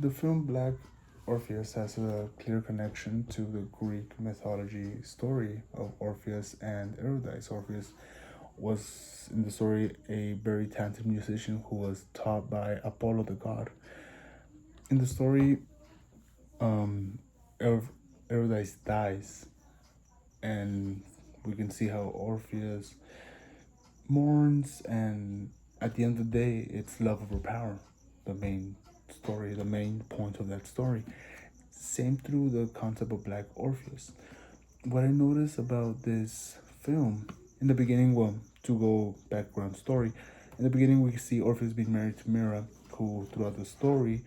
The film Black Orpheus has a clear connection to the Greek mythology story of Orpheus and Eurydice. Orpheus was in the story a very talented musician who was taught by Apollo the god. In the story, um, Eurydice dies, and we can see how Orpheus mourns, and at the end of the day, it's love over power, the main story, the main point of that story. Same through the concept of Black Orpheus. What I noticed about this film in the beginning, well, to go background story, in the beginning we see Orpheus being married to Mira, who throughout the story,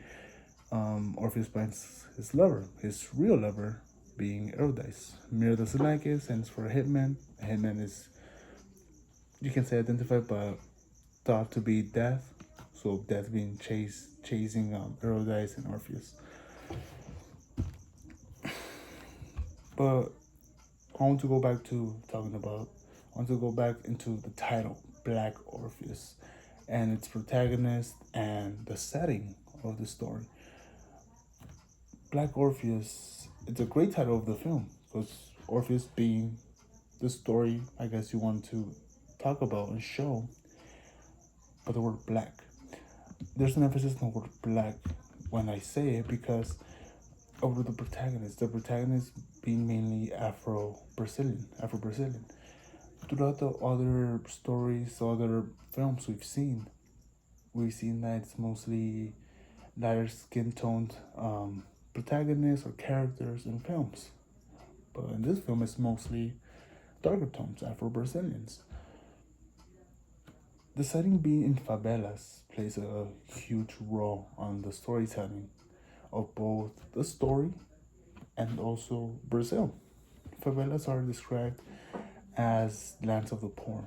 Orpheus finds his lover, his real lover, being Eurydice. Mira doesn't like it, sends for a hitman. A hitman is, you can say, identified, but thought to be Death. So Death being chasing Eurydice and Orpheus. But I want to go back to talking about. I want to go back into the title, Black Orpheus, and its protagonist and the setting of the story. Black Orpheus. It's a great title of the film because Orpheus being the story, I guess you want to talk about and show, but the word black. There's an emphasis on the word black when I say it because over the protagonist. The protagonist being mainly Afro Brazilian. Throughout the other stories, other films we've seen that it's mostly lighter skin toned protagonists or characters in films. But in this film, it's mostly darker tones, Afro Brazilians. The setting being in favelas plays a huge role on the storytelling of both the story and also Brazil. Favelas are described as lands of the poor.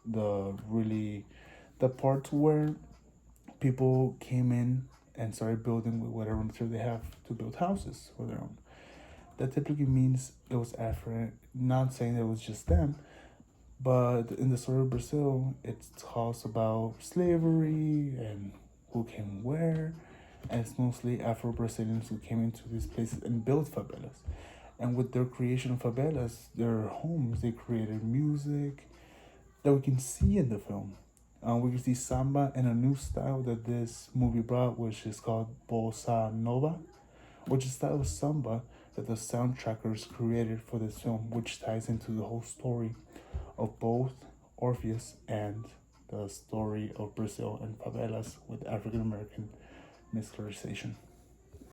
The parts where people came in and started building with whatever material they have to build houses for their own. That typically means it was African. Not saying it was just them, but in the story of Brazil, it talks about slavery and who came where, and it's mostly Afro Brazilians who came into these places and built favelas. And with their creation of favelas, their homes, they created music that we can see in the film. We can see samba and a new style that this movie brought, which is called bossa nova, which is a style of samba that the soundtrackers created for this film, which ties into the whole story of both Orpheus and the story of Brazil and favelas with African American miscolorization.